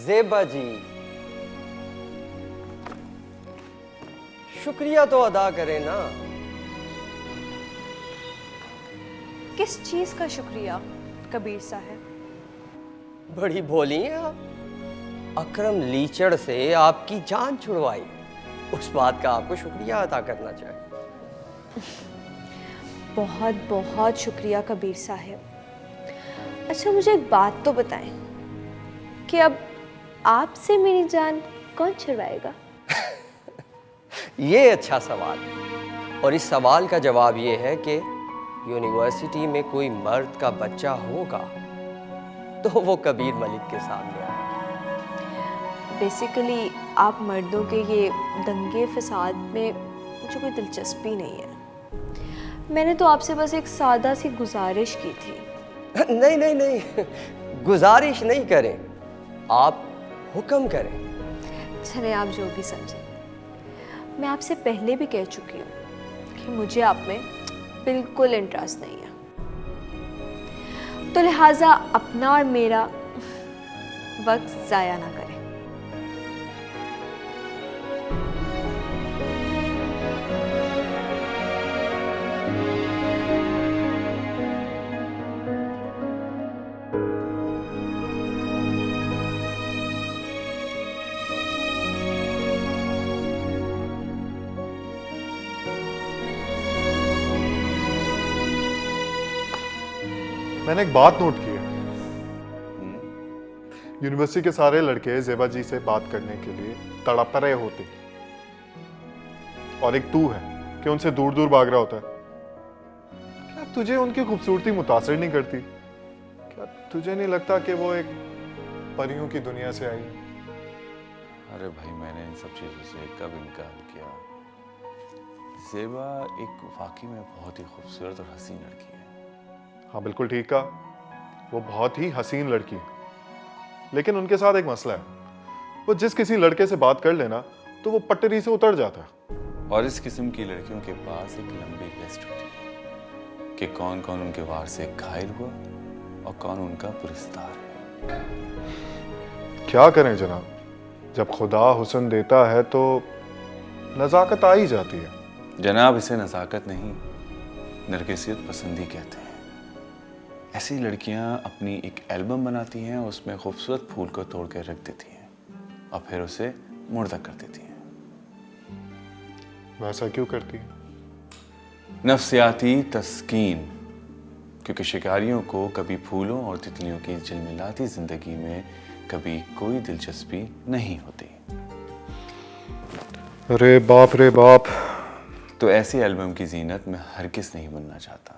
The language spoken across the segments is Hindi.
ज़ेबा जी, शुक्रिया तो अदा करें ना। किस चीज का शुक्रिया कबीर साहब? बड़ी भोली हैं आप। अकरम लीचड़ से आपकी जान छुड़वाई, उस बात का आपको शुक्रिया अदा करना चाहिए। बहुत बहुत शुक्रिया कबीर साहब। अच्छा, मुझे एक बात तो बताएं कि अब आपसे मेरी जान कौन छुड़वाएगा? ये अच्छा सवाल, और इस सवाल का जवाब ये है कि यूनिवर्सिटी में कोई मर्द का बच्चा होगा तो वो कबीर मलिक के सामने आएगा। बेसिकली आप मर्दों के ये दंगे फसाद में मुझे कोई दिलचस्पी नहीं है। मैंने तो आपसे बस एक सादा सी गुजारिश की थी। नहीं नहीं नहीं, गुजारिश नहीं करें, आप हुक्म करें। चले, आप जो भी समझें। मैं आपसे पहले भी कह चुकी हूँ कि मुझे आप में बिल्कुल इंटरेस्ट नहीं है, तो लिहाजा अपना और मेरा वक्त ज़ाया ना करें। मैंने एक बात नोट की है। यूनिवर्सिटी के सारे लड़के ज़ेबा जी से बात करने के लिए तड़प रहे होते, और एक तू है कि उनसे दूर दूर भाग रहा होता है। क्या तुझे उनकी खूबसूरती मुतासिर नहीं करती? क्या तुझे नहीं लगता कि वो एक परियों की दुनिया से आई है? अरे भाई, मैंने इन सब चीज़ों से कब इनकार किया। ज़ेबा एक वाकई में बहुत ही खूबसूरत और हसीन लड़की है। हाँ, बिल्कुल ठीक कहा। वो बहुत ही हसीन लड़की है, लेकिन उनके साथ एक मसला है। वो जिस किसी लड़के से बात कर लेना तो वो पटरी से उतर जाता है। और इस किस्म की लड़कियों के पास एक लंबी लिस्ट होती है कि कौन कौन उनके वार से घायल हुआ और कौन उनका पुरस्कार है। क्या करें जनाब, जब खुदा हुस्न देता है तो नज़ाकत आ ही जाती है। जनाब, इसे नज़ाकत नहीं, नरगिसियत पसंदी कहते हैं। ऐसी लड़कियां अपनी एक एल्बम बनाती हैं, उसमें खूबसूरत फूल को तोड़ कर रख देती हैं और फिर उसे मुर्दा कर देती हैं। वैसा क्यों करती है? नफ्सियाती तस्कीन, क्योंकि शिकारियों को कभी फूलों और तितलियों की झिलमिलाती जिंदगी में कभी कोई दिलचस्पी नहीं होती। अरे बाप रे बाप। तो ऐसी एल्बम की जीनत मैं हरगिज़ नहीं बनना चाहता,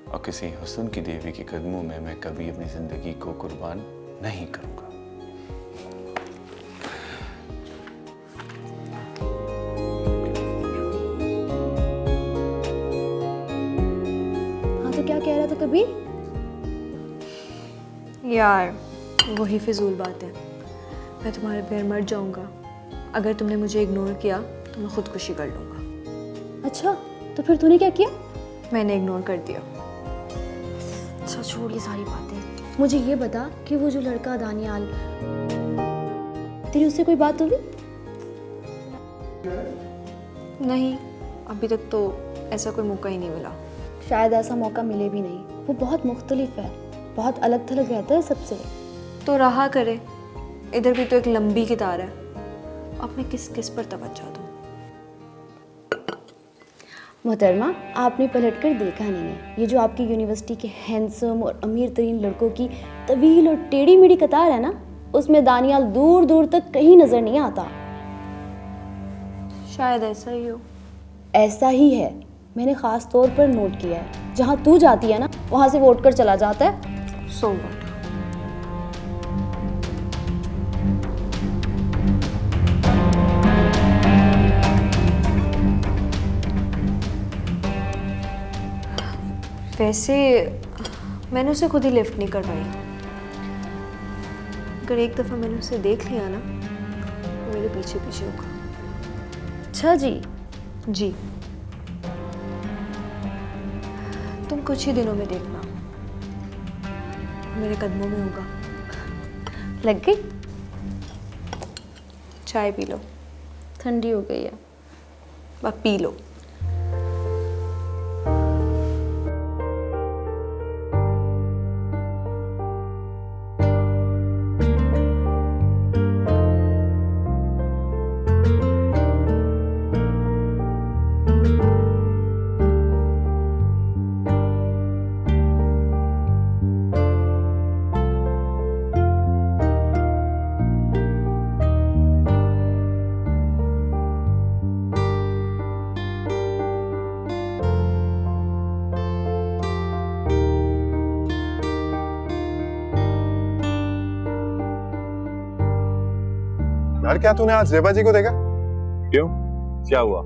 और किसी हुस्न की देवी के कदमों में मैं कभी अपनी जिंदगी को कुर्बान नहीं करूंगा। हाँ, तो क्या कह रहा था कबीर? यार, वही फिजूल बात है। मैं तुम्हारे पैर मर जाऊंगा। अगर तुमने मुझे इग्नोर किया तो मैं खुदकुशी कर लूंगा। अच्छा, तो फिर तूने क्या किया? मैंने इग्नोर कर दिया। अच्छा, छोड़ ये सारी बातें। मुझे ये बता कि वो जो लड़का दानियाल, तेरी उससे कोई बात हुई? नहीं, अभी तक तो ऐसा कोई मौका ही नहीं मिला। शायद ऐसा मौका मिले भी नहीं। वो बहुत मुख्तलिफ है, बहुत अलग थलग रहता है सबसे। तो रहा करे, इधर भी तो एक लंबी कितार है। अब मैं किस किस पर तवज्जो दूं? मोहतरमा, आपने पलट कर देखा नहीं है। ये जो आपकी यूनिवर्सिटी के हैंडसम और अमीर तरीन लड़कों की तवील और टेढ़ी मेढ़ी कतार है ना, उसमें दानियाल दूर दूर तक कहीं नजर नहीं आता। शायद ऐसा ही हो। ऐसा ही है, मैंने खास तौर पर नोट किया है। जहाँ तू जाती है ना, वहाँ से वो उठकर चला जाता है। So what? वैसे मैंने उसे खुद ही लिफ्ट नहीं करवाई। अगर एक दफ़ा मैंने उसे देख लिया ना, तो मेरे पीछे पीछे होगा। अच्छा जी। जी, तुम कुछ ही दिनों में देखना, मेरे कदमों में होगा। लग गई? चाय पी लो। ठंडी हो गई है। अब पी लो। यार क्या तूने आज जेबा जी को देखा? क्यों, क्या हुआ?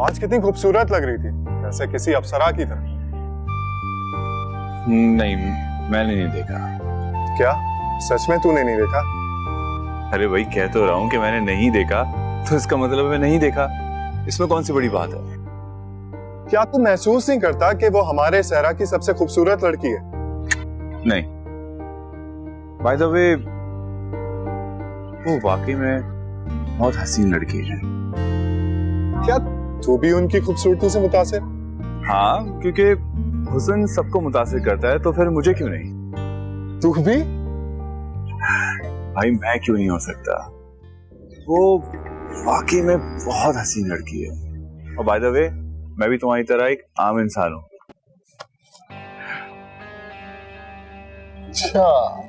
आज कितनी खूबसूरत लग रही थी, जैसे किसी अप्सरा की तरह। नहीं, मैंने नहीं देखा। क्या सच में तूने नहीं देखा? अरे भाई, कह तो रहा हूँ कि मैंने नहीं देखा, तो इसका मतलब मैं नहीं देखा। इसमें कौन सी बड़ी बात है? क्या तू महसूस नहीं करता कि वो हमारे सहरा की सबसे खूबसूरत लड़की है? नहीं। बाय द वे, वो वाकई में बहुत हसीन लड़की है। क्या तू भी उनकी खूबसूरती से मुतासिर? हाँ, क्योंकि हुस्न सबको मुतासिर करता है, तो फिर मुझे क्यों नहीं? तू भी? भाई मैं क्यों नहीं हो सकता? वो वाकई में बहुत हसीन लड़की है। और बाय द वे, मैं भी तुम्हारी तरह एक आम इंसान हूँ। अच्छा,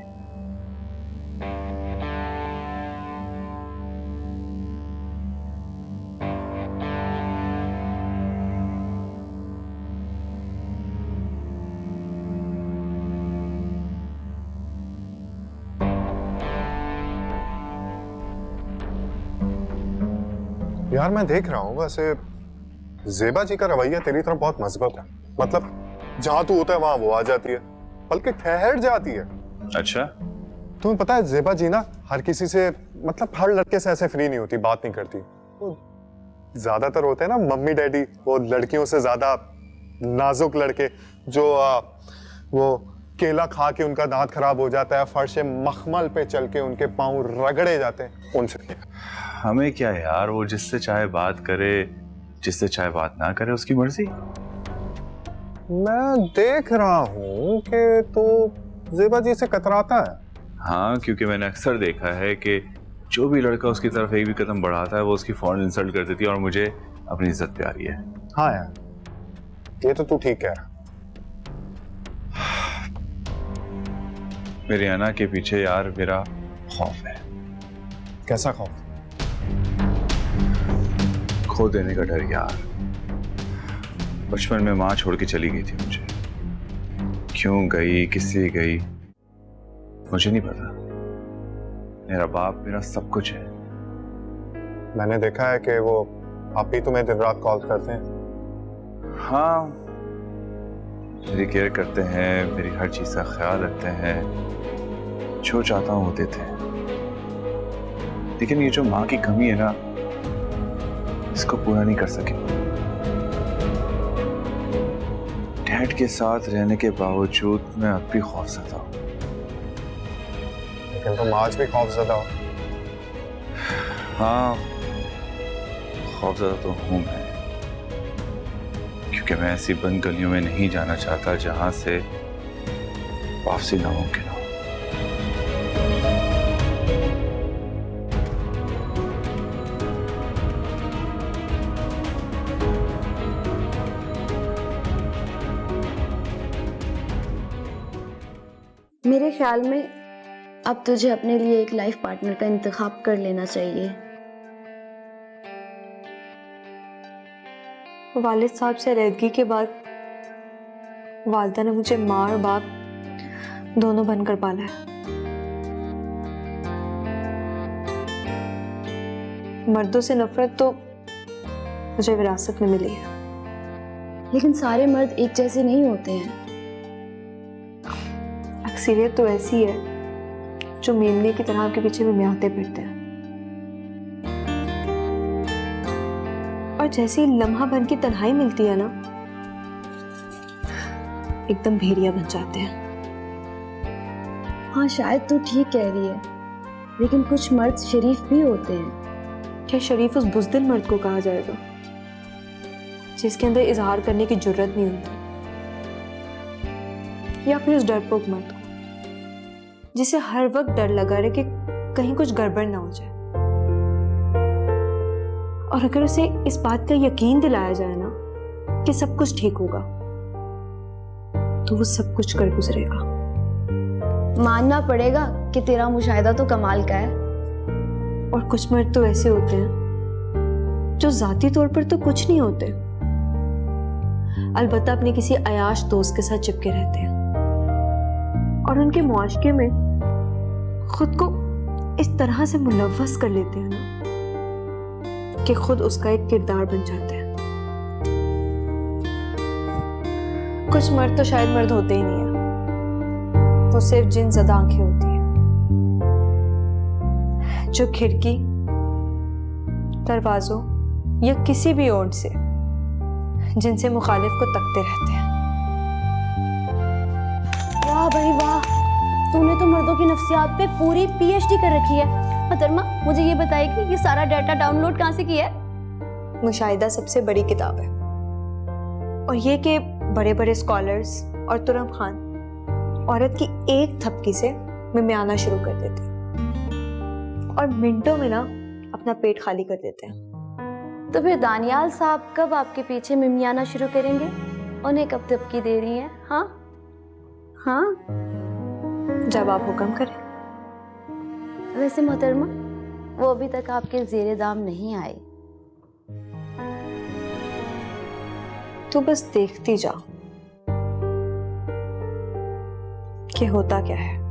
यार मैं देख रहा हूँ वैसे जेबा जी का रवैया तेरी तरफ बहुत मजबूत है। मतलब जहां तू होता है वहां वो आ जाती है, बल्कि ठहर जाती है। अच्छा, तुम्हें पता है जेबा जी ना हर किसी से, मतलब हर लड़के से ऐसे फ्री नहीं होती, बात नहीं करती। वो ज्यादातर होते हैं ना मम्मी डैडी, वो लड़कियों से ज्यादा नाजुक लड़के जो वो केला खा के उनका दांत खराब हो जाता है, फर्श मखमल पे चल के उनके पांव रगड़े जाते हैं, उनसे। हमें क्या यार, वो जिससे चाहे बात करे, जिससे चाहे बात ना करे, उसकी मर्जी। मैं देख रहा हूँ कि तो जेबा जी से कतराता है। हाँ, क्योंकि मैंने अक्सर देखा है कि जो भी लड़का उसकी तरफ एक भी कदम बढ़ाता है, वो उसकी फौरन इंसल्ट कर देती है, और मुझे अपनी इज्जत प्यारी है। हाँ यार, ये तो तू ठीक कह रहा। मेरे आना के पीछे यार मेरा खौफ है। कैसा खौफ? खो देने का डर यार। बचपन में माँ छोड़ के चली गई थी मुझे। क्यों गई, किससे गई, मुझे नहीं पता। मेरा बाप मेरा सब कुछ है। मैंने देखा है कि वो आप ही तुम्हें दिन रात कॉल करते हैं। हाँ, मेरी केयर करते हैं, मेरी हर चीज का ख्याल रखते हैं, जो चाहता हूँ वो देते हैं। लेकिन ये जो माँ की कमी है ना, इसको पूरा नहीं कर सके। डैड के साथ रहने के बावजूद मैं अब भी खौफज़दा हूँ। लेकिन तुम आज भी खौफज़दा हो। हाँ, खौफज़दा तो हूँ मैं, क्योंकि मैं ऐसी बंद गलियों में नहीं जाना चाहता जहां से वापसी नामुमकिन हो। मेरे ख्याल में अब तुझे अपने लिए एक लाइफ पार्टनर का इंतखाब कर लेना चाहिए। वालिद साहब से अलहदगी के बाद वालिदा ने मुझे माँ और बाप दोनों बनकर पाला है। मर्दों से नफरत तो मुझे विरासत में मिली है। लेकिन सारे मर्द एक जैसे नहीं होते हैं। अक्सरियत तो ऐसी है जो मेमने की तरह के पीछे में म्याते फिरते हैं, और जैसे ही लम्हा भर की तन्हाई मिलती है ना, एकदम भेड़िया बन जाते हैं। हाँ, शायद तू ठीक कह रही है। लेकिन कुछ मर्द शरीफ भी होते हैं। क्या शरीफ उस बुज़दिल मर्द को कहा जाएगा जिसके अंदर इजहार करने की जुर्रत नहीं होती, या फिर उस डरपोक मर्द को जिसे हर वक्त डर लगा रहे कि कहीं कुछ गड़बड़ ना हो जाए, और अगर उसे इस बात का यकीन दिलाया जाए ना कि सब कुछ ठीक होगा, तो वो सब कुछ कर गुजरेगा। मानना पड़ेगा कि तेरा मुशाहिदा तो कमाल का है। और कुछ मर्द तो ऐसे होते हैं जो जाती तौर पर तो कुछ नहीं होते, अलबत्ता अपने किसी अयाश दोस्त के साथ चिपके रहते हैं और उनके मुआशके में खुद को इस तरह से मुलव्वस कर लेते हैं ना कि खुद उसका एक किरदार बन जाते हैं। कुछ मर्द तो शायद मर्द होते ही नहीं है, वो सिर्फ जिन ज़दा आंखें होती हैं जो खिड़की, दरवाजों या किसी भी ओर से जिनसे मुखालिफ को तकते रहते हैं। वाह भाई वाह, तूने तो मर्दों की नफ्सियात पे पूरी पीएचडी कर रखी है। मोहतरमा, मुझे ये बताइए कि ये सारा डाटा डाउनलोड कहाँ से किया है? मुशाहिदा सबसे बड़ी किताब है, और ये कि बड़े बड़े स्कॉलर्स और तुरम खान औरत की एक थपकी से मिमियाना शुरू कर देते हैं और मिनटों में ना अपना पेट खाली कर देते हैं। तो फिर दानियाल साहब कब आपके पीछे मिमियाना शुरू करेंगे? उन्हें कब तबकी दे रही हैं? हाँ हाँ, जब आप हुक्म करें। वैसे मोहतरमा, वो अभी तक आपके ज़ेरे दाम नहीं आए। तो बस देखती जाओ कि होता क्या है।